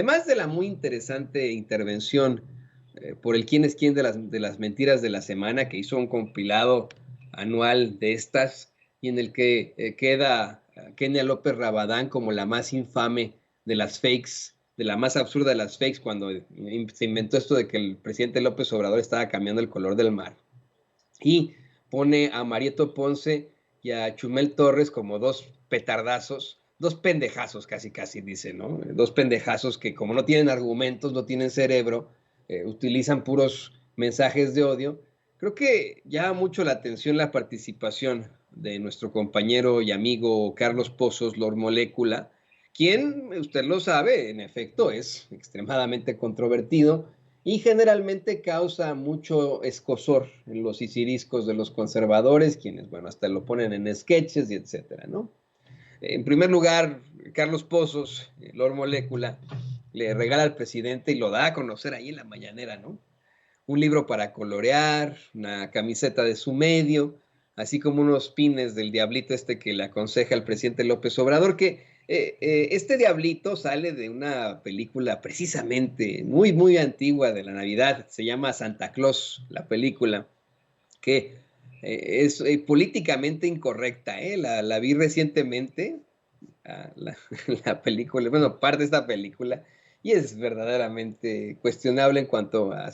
Además de la muy interesante intervención por el quién es quién de las mentiras de la semana, que hizo un compilado anual de estas, y en el que queda Kenia López Rabadán como la más infame de las fakes, de la más absurda de las fakes, cuando se inventó esto de que el presidente López Obrador estaba cambiando el color del mar. Y pone a Marieto Ponce y a Chumel Torres como dos petardazos, dos pendejazos casi casi dice, ¿no? Dos pendejazos que como no tienen argumentos, no tienen cerebro, utilizan puros mensajes de odio. Creo que llama mucho la atención la participación de nuestro compañero y amigo Carlos Pozos, Lord Molécula, quien, usted lo sabe, en efecto es extremadamente controvertido y generalmente causa mucho escozor en los sisiriscos de los conservadores, quienes, bueno, hasta lo ponen en sketches y etcétera, ¿no? En primer lugar, Carlos Pozos, Lord Molécula, le regala al presidente y lo da a conocer ahí en la mañanera, ¿no? Un libro para colorear, una camiseta de su medio, así como unos pines del diablito este que le aconseja al presidente López Obrador, que este diablito sale de una película precisamente muy, muy antigua de la Navidad, se llama Santa Claus, la película, que es políticamente incorrecta, la vi recientemente, la, la película, bueno, parte de esta película, y es verdaderamente cuestionable en cuanto a, a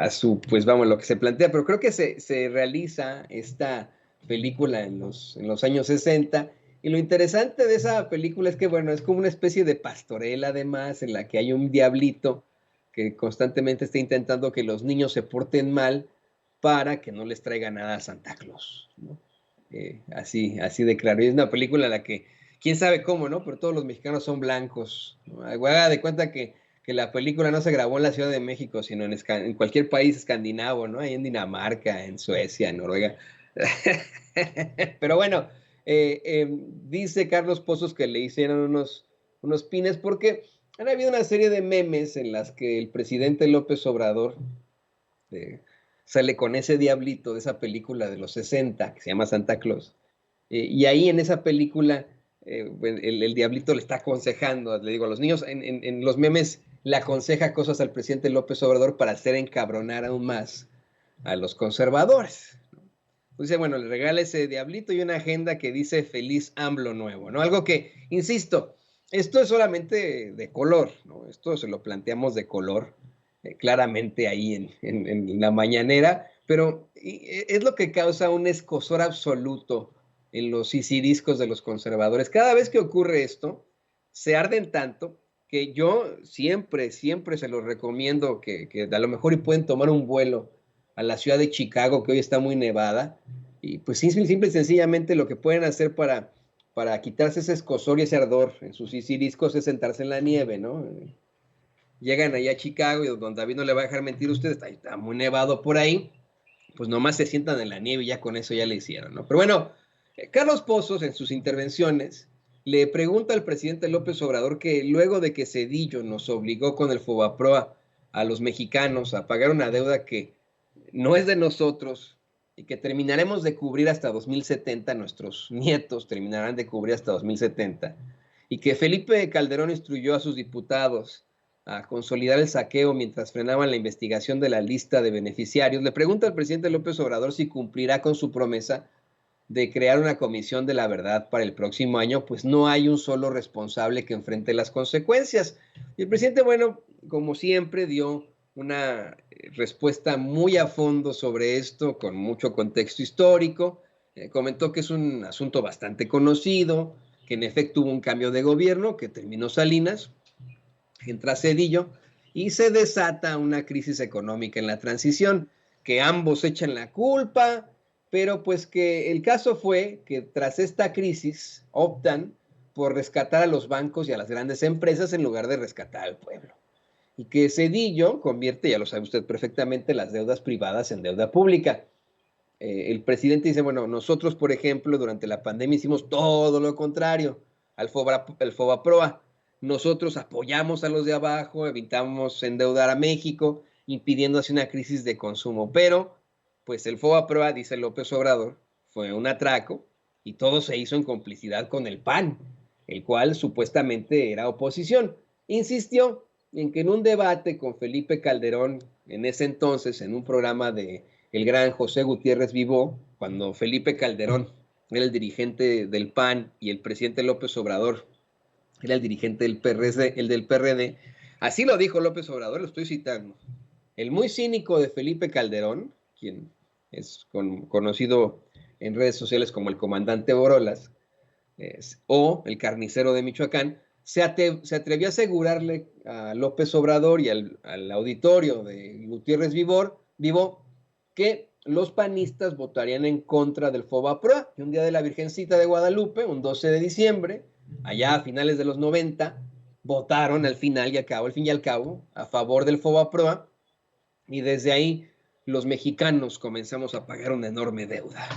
su, pues vamos, lo que se plantea, pero creo que se realiza esta película en los años 60 y lo interesante de esa película es que, bueno, es como una especie de pastorela además, en la que hay un diablito que constantemente está intentando que los niños se porten mal para que no les traiga nada a Santa Claus, ¿no? Así de claro. Y es una película en la que, quién sabe cómo, ¿no? Pero todos los mexicanos son blancos, ¿no? Haga de cuenta que la película no se grabó en la Ciudad de México, sino en cualquier país escandinavo, ¿no? Ahí en Dinamarca, en Suecia, en Noruega. Pero bueno, dice Carlos Pozos que le hicieron unos pines porque han habido una serie de memes en las que el presidente López Obrador eh, sale con ese diablito de esa película de los 60 que se llama Santa Claus. Y ahí en esa película, el diablito le está aconsejando, le digo, a los niños, en los memes le aconseja cosas al presidente López Obrador para hacer encabronar aún más a los conservadores. Entonces, bueno, le regala ese diablito y una agenda que dice feliz AMLO nuevo, ¿no? Algo que, insisto, esto es solamente de color, ¿no? Esto se lo planteamos de color, claramente ahí en la mañanera, pero es lo que causa un escozor absoluto en los sisiriscos de los conservadores. Cada vez que ocurre esto, se arden tanto que yo siempre, siempre se los recomiendo que a lo mejor y pueden tomar un vuelo a la ciudad de Chicago, que hoy está muy nevada, y pues simple y sencillamente lo que pueden hacer para quitarse ese escozor y ese ardor en sus sisiriscos es sentarse en la nieve, ¿no? Llegan allá a Chicago y don David no le va a dejar mentir a ustedes, está muy nevado por ahí, pues nomás se sientan en la nieve y ya con eso ya le hicieron, ¿no? Pero bueno, Carlos Pozos en sus intervenciones le pregunta al presidente López Obrador que luego de que Cedillo nos obligó con el Fobaproa a los mexicanos a pagar una deuda que no es de nosotros y que terminaremos de cubrir hasta 2070, nuestros nietos terminarán de cubrir hasta 2070, y que Felipe Calderón instruyó a sus diputados a consolidar el saqueo mientras frenaban la investigación de la lista de beneficiarios, le pregunta al presidente López Obrador si cumplirá con su promesa de crear una comisión de la verdad para el próximo año, pues no hay un solo responsable que enfrente las consecuencias. Y el presidente, bueno, como siempre, dio una respuesta muy a fondo sobre esto, con mucho contexto histórico. Comentó que es un asunto bastante conocido, que en efecto hubo un cambio de gobierno, que terminó Salinas, entra Cedillo y se desata una crisis económica en la transición, que ambos echan la culpa, pero pues que el caso fue que tras esta crisis optan por rescatar a los bancos y a las grandes empresas en lugar de rescatar al pueblo. Y que Cedillo convierte, ya lo sabe usted perfectamente, las deudas privadas en deuda pública. El presidente dice, bueno, nosotros, por ejemplo, durante la pandemia hicimos todo lo contrario al Fobaproa. Nosotros apoyamos a los de abajo, evitamos endeudar a México, impidiendo así una crisis de consumo. Pero, pues el Fobaproa, dice López Obrador, fue un atraco y todo se hizo en complicidad con el PAN. el cual supuestamente era oposición. Insistió en que en un debate con Felipe Calderón, en ese entonces, en un programa de el gran José Gutiérrez Vivó, cuando Felipe Calderón era el dirigente del PAN y el presidente López Obrador era el dirigente del PRD, el del PRD, así lo dijo López Obrador, lo estoy citando. El muy cínico de Felipe Calderón, quien es conocido en redes sociales como el comandante Borolas, o el carnicero de Michoacán, se atrevió a asegurarle a López Obrador y al auditorio de Gutiérrez Vivo que los panistas votarían en contra del FOBAPROA. Y un día de la Virgencita de Guadalupe, un 12 de diciembre, allá a finales de los 90, votaron al fin y al cabo, a favor del FOBAPROA, y desde ahí los mexicanos comenzamos a pagar una enorme deuda.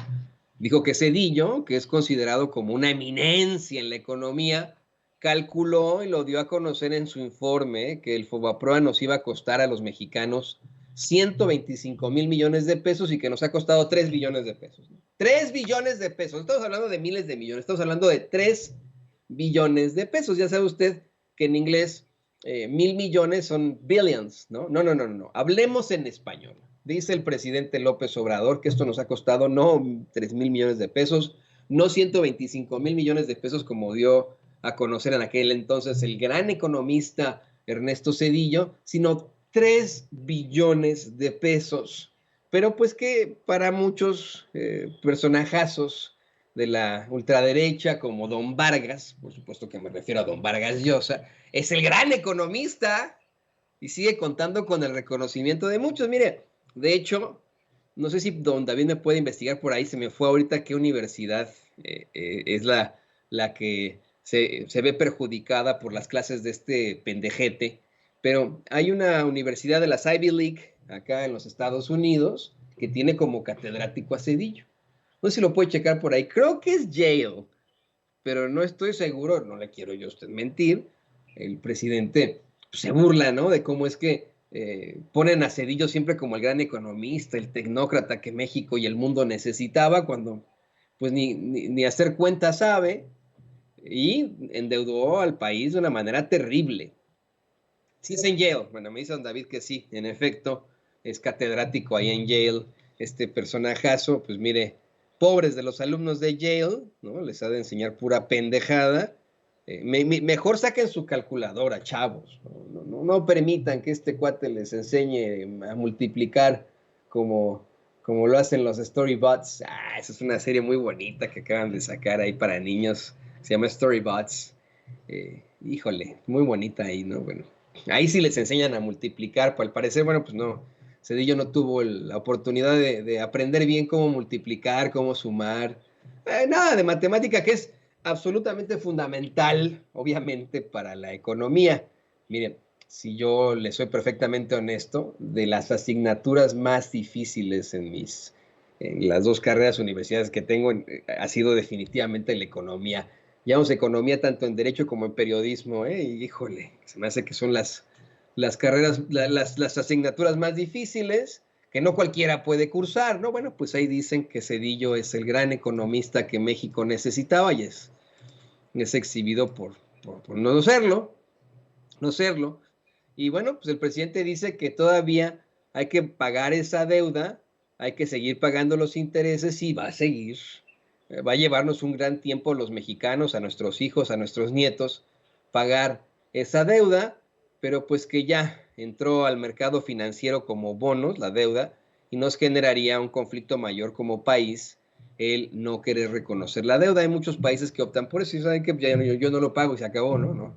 Dijo que Zedillo, que es considerado como una eminencia en la economía, calculó y lo dio a conocer en su informe que el FOBAPROA nos iba a costar a los mexicanos 125,000 millones de pesos y que nos ha costado 3 billones de pesos. 3 billones de pesos. Estamos hablando de miles de millones. Estamos hablando de 3 billones de pesos. Ya sabe usted que en inglés 1,000 millones son billions, ¿no? No. Hablemos en español. Dice el presidente López Obrador que esto nos ha costado no 3,000 millones de pesos, no 125,000 millones de pesos como dio a conocer en aquel entonces el gran economista Ernesto Zedillo, sino 3 billones de pesos. Pero pues que para muchos personajazos de la ultraderecha como Don Vargas, por supuesto que me refiero a Don Vargas Llosa, es el gran economista y sigue contando con el reconocimiento de muchos. Mire, de hecho, no sé si don David me puede investigar por ahí, se me fue ahorita qué universidad es la que se ve perjudicada por las clases de este pendejete, pero hay una universidad de las Ivy League acá en los Estados Unidos que tiene como catedrático a Zedillo. No sé si lo puede checar por ahí, creo que es Yale, pero no estoy seguro, no le quiero yo a usted mentir. El presidente se burla, ¿no? De cómo es que ponen a Zedillo siempre como el gran economista, el tecnócrata que México y el mundo necesitaba, cuando pues ni hacer cuentas sabe, y endeudó al país de una manera terrible. Sí es en Yale. Bueno, me dice don David que sí, en efecto, es catedrático ahí en Yale, este personajazo. Pues mire, pobres de los alumnos de Yale, ¿no? Les ha de enseñar pura pendejada. Mejor saquen su calculadora, chavos. No permitan que este cuate les enseñe a multiplicar como, como lo hacen los Storybots. Ah, esa es una serie muy bonita que acaban de sacar ahí para niños. Se llama Storybots. Híjole, muy bonita ahí, ¿no? Bueno, ahí sí les enseñan a multiplicar, pero al parecer, bueno, pues no, Zedillo no tuvo la oportunidad de aprender bien cómo multiplicar, cómo sumar, nada de matemática, que es absolutamente fundamental, obviamente, para la economía. Miren, si yo le soy perfectamente honesto, de las asignaturas más difíciles en las dos carreras universitarias que tengo, ha sido definitivamente la economía. Llevamos economía tanto en derecho como en periodismo, y híjole, se me hace que son las carreras, las asignaturas más difíciles que no cualquiera puede cursar, ¿no? Bueno, pues ahí dicen que Zedillo es el gran economista que México necesitaba y es exhibido por no serlo, no serlo. Y bueno, pues el presidente dice que todavía hay que pagar esa deuda, hay que seguir pagando los intereses y va a seguir. Va a llevarnos un gran tiempo los mexicanos, a nuestros hijos, a nuestros nietos, pagar esa deuda, pero pues que ya entró al mercado financiero como bonos, la deuda, y nos generaría un conflicto mayor como país el no querer reconocer la deuda. Hay muchos países que optan por eso y saben que yo no lo pago y se acabó, ¿no?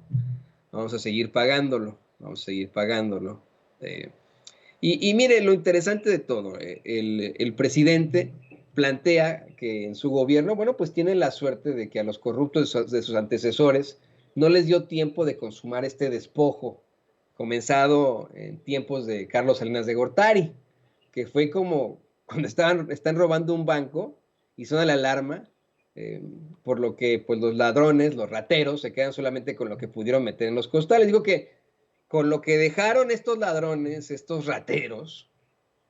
Vamos a seguir pagándolo, vamos a seguir pagándolo. Y mire, lo interesante de todo, el presidente plantea que en su gobierno, bueno, pues tiene la suerte de que a los corruptos de sus antecesores no les dio tiempo de consumar este despojo, comenzado en tiempos de Carlos Salinas de Gortari, que fue como cuando están robando un banco y suena la alarma, eh, por lo que pues los ladrones, los rateros, se quedan solamente con lo que pudieron meter en los costales. Digo que con lo que dejaron estos ladrones, estos rateros,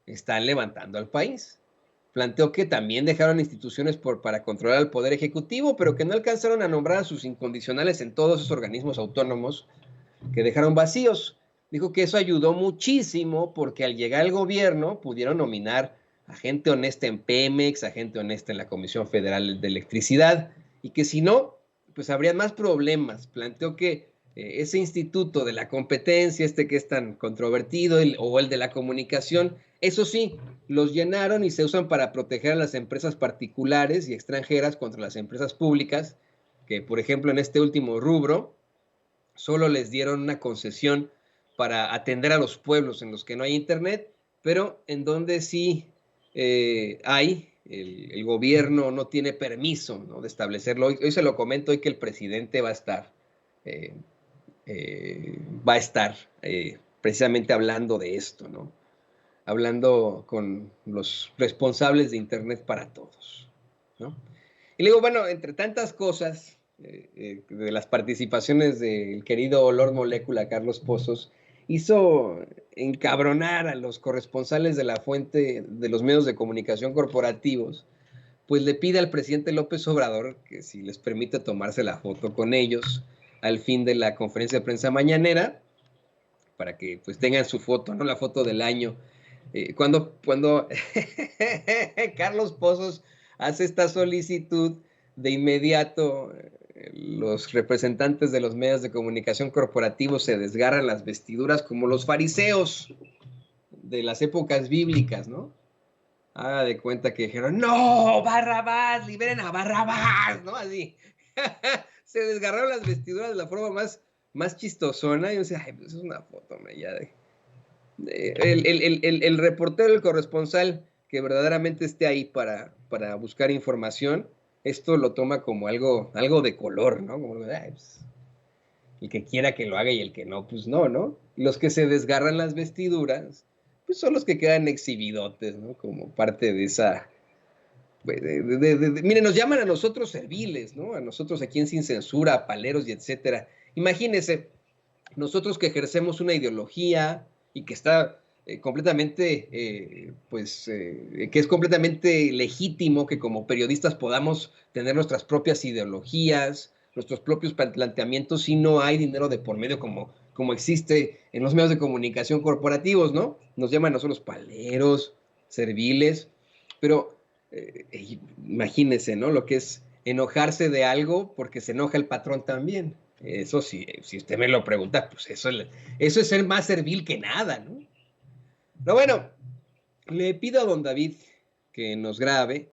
están levantando al país. planteó que también dejaron instituciones para controlar al Poder Ejecutivo, pero que no alcanzaron a nombrar a sus incondicionales en todos esos organismos autónomos que dejaron vacíos. Dijo que eso ayudó muchísimo porque al llegar al gobierno pudieron nominar a gente honesta en Pemex, a gente honesta en la Comisión Federal de Electricidad, y que si no, pues habría más problemas. Planteó que ese instituto de la competencia, que es tan controvertido, o el de la comunicación, eso sí, los llenaron y se usan para proteger a las empresas particulares y extranjeras contra las empresas públicas, que por ejemplo en este último rubro, solo les dieron una concesión para atender a los pueblos en los que no hay internet, pero en donde sí hay, el gobierno no tiene permiso, ¿no?, de establecerlo. Hoy se lo comento, hoy que el presidente va a estar precisamente hablando de esto, ¿no? Hablando con los responsables de Internet para Todos, ¿no? Y luego, bueno, entre tantas cosas, de las participaciones del querido Lord Molécula, Carlos Pozos, hizo encabronar a los corresponsales de la fuente de los medios de comunicación corporativos, pues le pide al presidente López Obrador que si les permite tomarse la foto con ellos al fin de la conferencia de prensa mañanera, para que pues tengan su foto, ¿no? La foto del año. Cuando Carlos Pozos hace esta solicitud, de inmediato los representantes de los medios de comunicación corporativos se desgarran las vestiduras como los fariseos de las épocas bíblicas, ¿no? Haga de cuenta que dijeron, no, Barrabás, liberen a Barrabás, ¿no? Así. Se desgarraron las vestiduras de la forma más chistosona. Y yo decía, ay, pues es una foto, hombre, ya de... El reportero, el corresponsal que verdaderamente esté ahí para buscar información, esto lo toma como algo de color, ¿no? Como, ay, pues, el que quiera que lo haga y el que no, pues no, ¿no? Los que se desgarran las vestiduras, pues son los que quedan exhibidotes, ¿no? Como parte de esa... Miren, nos llaman a nosotros serviles, ¿no? A nosotros aquí en Sin Censura, paleros y etcétera. Imagínense, nosotros que ejercemos una ideología y que está completamente, que es completamente legítimo que como periodistas podamos tener nuestras propias ideologías, nuestros propios planteamientos, si no hay dinero de por medio como existe en los medios de comunicación corporativos, ¿no? Nos llaman a nosotros paleros, serviles, pero imagínense, ¿no? Lo que es enojarse de algo porque se enoja el patrón también. Eso sí, si usted me lo pregunta, pues eso es ser más servil que nada, ¿no? Pero bueno, le pido a don David que nos grabe